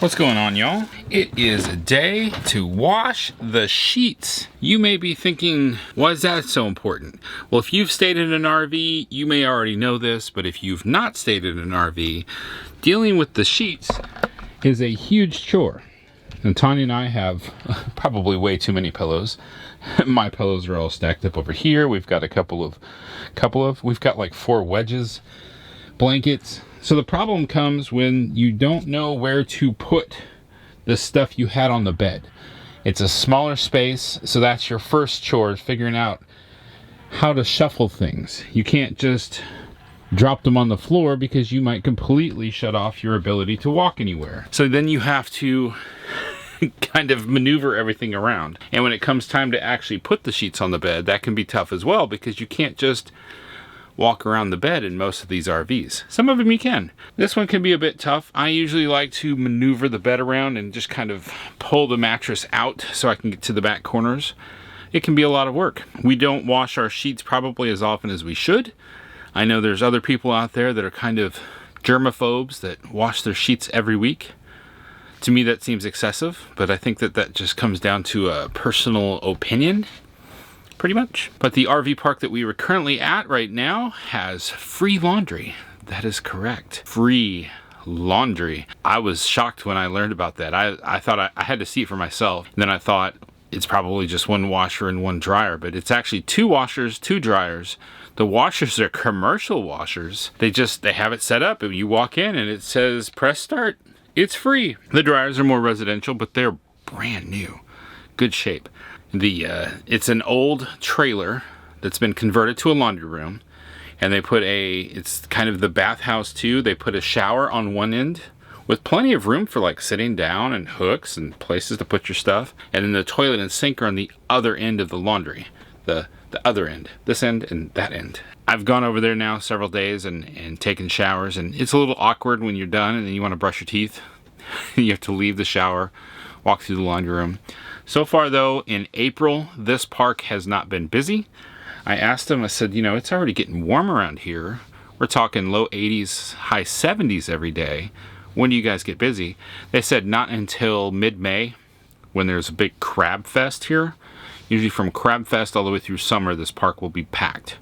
What's going on, y'all? It is a day to wash the sheets. You may be thinking, why is that so important? Well, if you've stayed in an RV, you may already know this, but if you've not stayed in an RV, dealing with the sheets is a huge chore. And Tanya and I have probably way too many pillows. My pillows are all stacked up over here. We've got we've got like 4 wedges, blankets. So the problem comes when you don't know where to put the stuff you had on the bed. It's a smaller space, so that's your first chore, figuring out how to shuffle things. You can't just drop them on the floor because you might completely shut off your ability to walk anywhere. So then you have to kind of maneuver everything around. And when it comes time to actually put the sheets on the bed, that can be tough as well because you can't just walk around the bed in most of these RVs. Some of them you can. This one can be a bit tough. I usually like to maneuver the bed around and just kind of pull the mattress out so I can get to the back corners. It can be a lot of work. We don't wash our sheets probably as often as we should. I know there's other people out there that are kind of germaphobes that wash their sheets every week. To me that seems excessive, but I think that just comes down to a personal opinion. Pretty much. But the RV park that we were currently at right now has free laundry. That is correct. Free laundry. I was shocked when I learned about that. I thought I had to see it for myself. Then I thought it's probably just one washer and one dryer, but it's actually 2 washers, 2 dryers. The washers are commercial washers. They have it set up and you walk in and it says press start. It's free. The dryers are more residential, but they're brand new. Good shape. It's an old trailer that's been converted to a laundry room, and they put it's kind of the bathhouse too. They put a shower on one end with plenty of room for like sitting down and hooks and places to put your stuff. And then the toilet and sink are on the other end of the laundry. The other end, this end and that end. I've gone over there now several days and taken showers, and it's a little awkward when you're done and then you want to brush your teeth. You have to leave the shower, walk through the laundry room. So far though, in April, this park has not been busy. I asked them, I said, it's already getting warm around here. We're talking low 80s, high 70s every day. When do you guys get busy? They said not until mid-May, when there's a big crab fest here. Usually from crab fest all the way through summer, this park will be packed.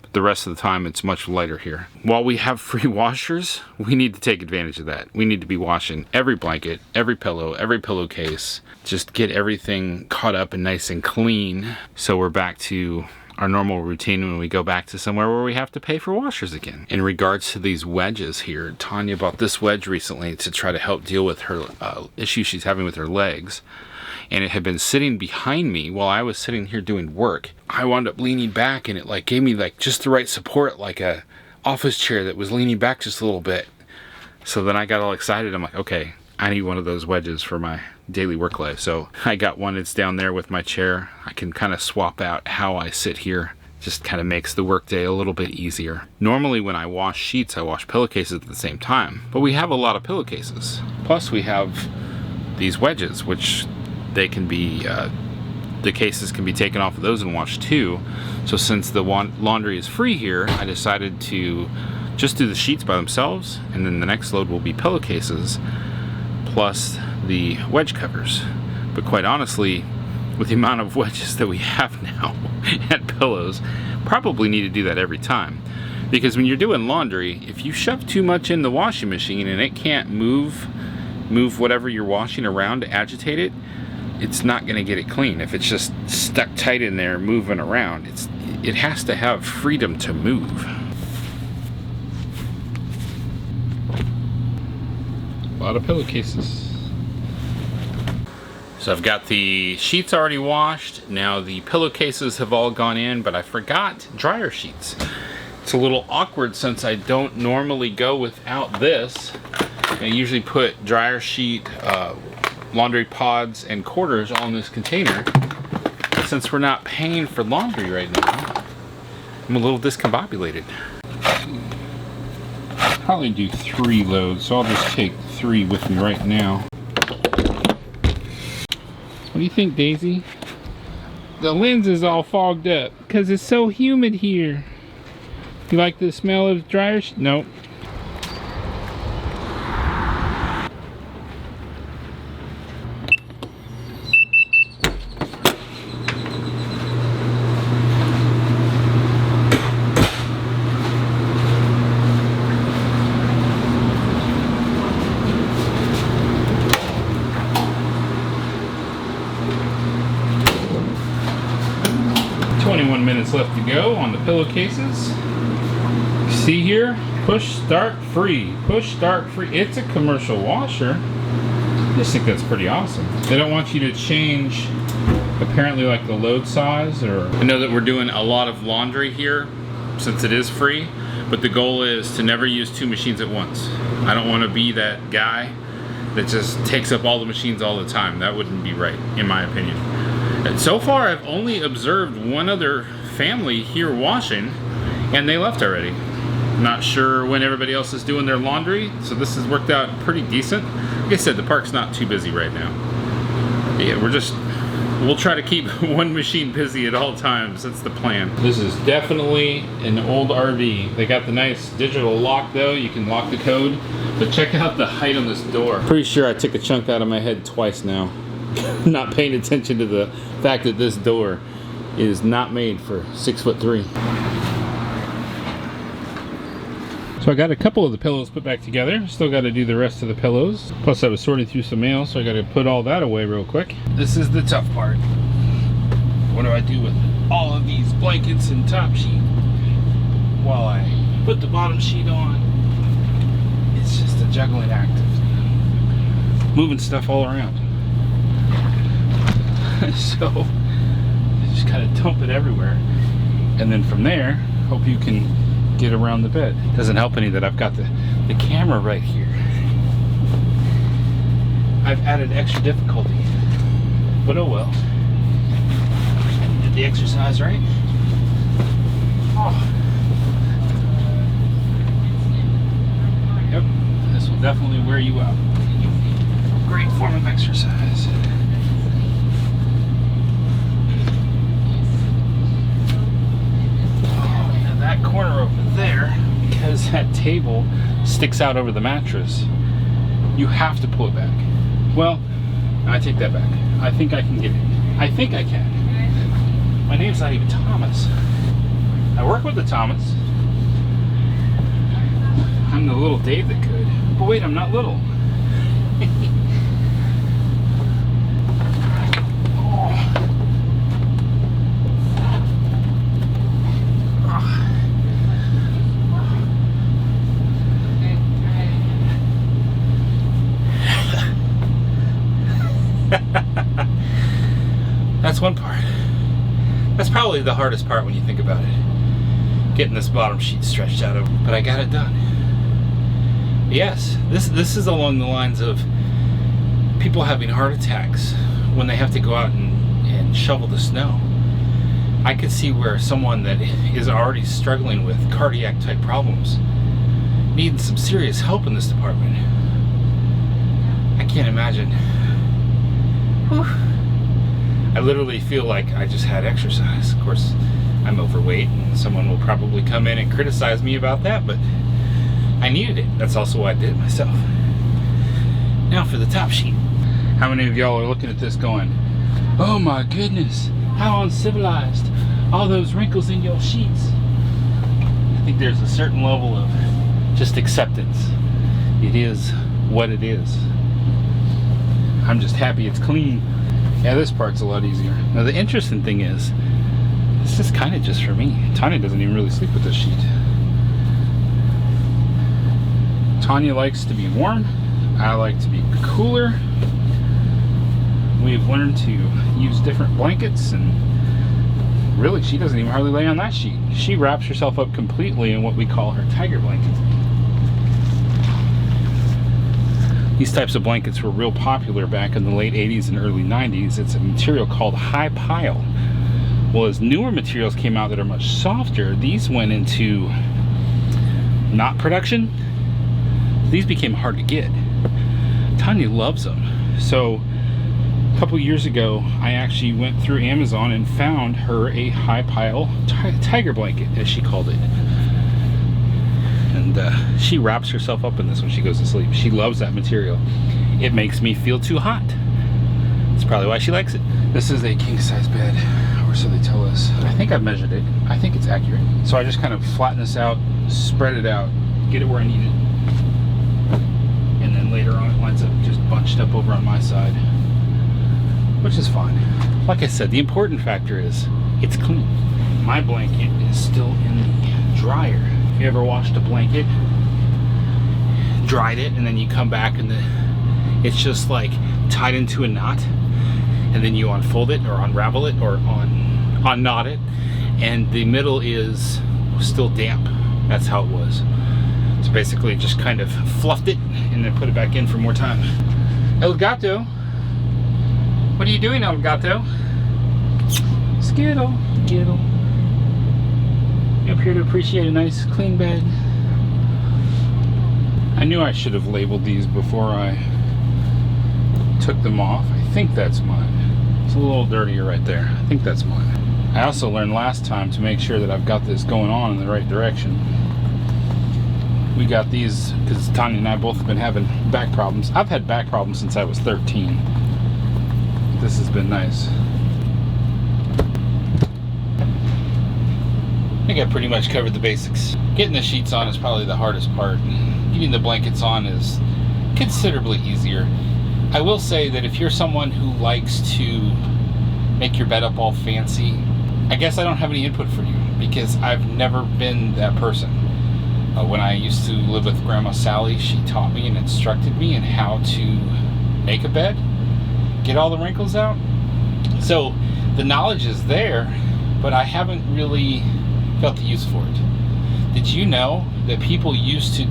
But the rest of the time, it's much lighter here. While we have free washers, we need to take advantage of that. We need to be washing every blanket, every pillow, every pillowcase. Just get everything caught up and nice and clean, so we're back to our normal routine when we go back to somewhere where we have to pay for washers again. In regards to these wedges here, Tanya bought this wedge recently to try to help deal with her issue she's having with her legs. And it had been sitting behind me while I was sitting here doing work. I wound up leaning back and it gave me just the right support, like a office chair that was leaning back just a little bit. So then I got all excited. I'm like, okay, I need one of those wedges for my daily work life. So I got one. It's down there with my chair. I can kind of swap out how I sit here. Just kind of makes the workday a little bit easier. Normally when I wash sheets, I wash pillowcases at the same time, but we have a lot of pillowcases. Plus we have these wedges, which they can be, the cases can be taken off of those and washed too. So since the laundry is free here, I decided to just do the sheets by themselves, and then the next load will be pillowcases plus the wedge covers. But quite honestly, with the amount of wedges that we have now and pillows, probably need to do that every time. Because when you're doing laundry, if you shove too much in the washing machine and it can't move whatever you're washing around to agitate it, it's not going to get it clean. If it's just stuck tight in there moving around, it has to have freedom to move. A lot of pillowcases. So I've got the sheets already washed. Now the pillowcases have all gone in, but I forgot dryer sheets. It's a little awkward since I don't normally go without this. I usually put dryer sheet, laundry pods and quarters all in this container. But since we're not paying for laundry right now, I'm a little discombobulated. I'll probably do 3 loads, so I'll just take 3 with me right now. What do you think, Daisy? The lens is all fogged up because it's so humid here. You like the smell of dryer sheet? Nope. seconds left to go on the pillowcases. See here, push start free. Push start free. It's a commercial washer. I just think that's pretty awesome. They don't want you to change apparently like the load size, or I know that we're doing a lot of laundry here since it is free, but the goal is to never use 2 machines at once. I don't want to be that guy that just takes up all the machines all the time. That wouldn't be right, in my opinion. And so far, I've only observed one other family here washing, and they left already. Not sure when everybody else is doing their laundry, so this has worked out pretty decent. Like I said, the park's not too busy right now. Yeah, we'll try to keep one machine busy at all times. That's the plan. This is definitely an old RV. They got the nice digital lock though. You can lock the code. But check out the height on this door. Pretty sure I took a chunk out of my head twice now. Not paying attention to the fact that this door is not made for 6'3". So I got a couple of the pillows put back together. Still got to do the rest of the pillows. Plus I was sorting through some mail, so I got to put all that away real quick. This is the tough part. What do I do with all of these blankets and top sheet while I put the bottom sheet on? It's just a juggling act of moving stuff all around. So I just kind of dump it everywhere. And then from there, hope you can get around the bed. Doesn't help any that I've got the camera right here. I've added extra difficulty, but oh well. I did the exercise right. Oh. Yep, this will definitely wear you out. Great form of exercise. That corner over there, because that table sticks out over the mattress, you have to pull it back. Well, I take that back. I think I can get it. I think I can. My name's not even Thomas. I work with the Thomas. I'm the little Dave that could. But wait, I'm not little. That's one part. That's probably the hardest part when you think about it. Getting this bottom sheet stretched out over, but I got it done. Yes, this is along the lines of people having heart attacks when they have to go out and shovel the snow. I could see where someone that is already struggling with cardiac type problems needs some serious help in this department. I can't imagine. Whew. I literally feel like I just had exercise. Of course, I'm overweight, and someone will probably come in and criticize me about that, but I needed it. That's also why I did it myself. Now for the top sheet. How many of y'all are looking at this going, oh my goodness, how uncivilized, all those wrinkles in your sheets? I think there's a certain level of just acceptance. It is what it is. I'm just happy it's clean. Yeah, this part's a lot easier. Now the interesting thing is, this is kind of just for me. Tanya doesn't even really sleep with this sheet. Tanya likes to be warm. I like to be cooler. We've learned to use different blankets, and really she doesn't even hardly lay on that sheet. She wraps herself up completely in what we call her tiger blanket. These types of blankets were real popular back in the late 80s and early 90s. It's a material called high pile. Well, as newer materials came out that are much softer, these went into knot production. These became hard to get. Tanya loves them. So a couple years ago, I actually went through Amazon and found her a high pile tiger blanket, as she called it. And she wraps herself up in this when she goes to sleep. She loves that material. It makes me feel too hot. That's probably why she likes it. This is a king size bed, or so they tell us. I think I've measured it. I think it's accurate. So I just kind of flatten this out, spread it out, get it where I need it. And then later on it winds up just bunched up over on my side, which is fine. Like I said, the important factor is it's clean. My blanket is still in the dryer. If you ever washed a blanket, dried it, and then you come back and it's just like tied into a knot, and then you unfold it or unravel it or unknot it, and the middle is still damp. That's how it was. So basically just kind of fluffed it and then put it back in for more time. El gato, what are you doing, El gato? Skittle, skittle. You up here to appreciate a nice clean bed. I knew I should have labeled these before I took them off. I think that's mine. It's a little dirtier right there. I think that's mine. I also learned last time to make sure that I've got this going on in the right direction. We got these because Tanya and I both have been having back problems. I've had back problems since I was 13. This has been nice. I think I pretty much covered the basics. Getting the sheets on is probably the hardest part. Getting the blankets on is considerably easier. I will say that if you're someone who likes to make your bed up all fancy, I guess I don't have any input for you because I've never been that person. When I used to live with Grandma Sally, she taught me and instructed me in how to make a bed, get all the wrinkles out. So the knowledge is there, but I haven't really felt the use for it. Did you know that people used to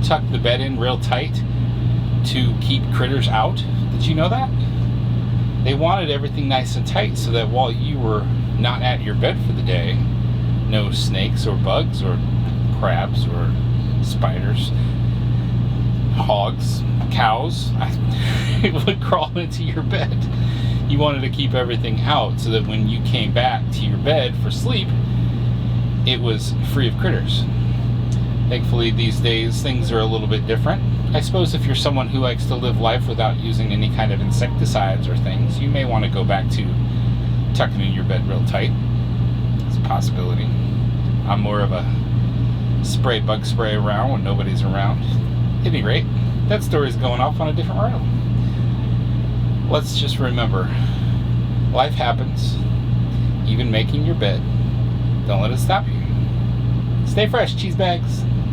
tuck the bed in real tight to keep critters out? Did you know that? They wanted everything nice and tight so that while you were not at your bed for the day, no snakes or bugs or crabs or spiders, hogs, cows would crawl into your bed. You wanted to keep everything out so that when you came back to your bed for sleep, it was free of critters. Thankfully these days things are a little bit different. I suppose if you're someone who likes to live life without using any kind of insecticides or things, you may want to go back to tucking in your bed real tight. It's a possibility. I'm more of a bug spray around when nobody's around. At any rate, that story's going off on a different road. Let's just remember, life happens, even making your bed. Don't let it stop you. Stay fresh, cheese bags.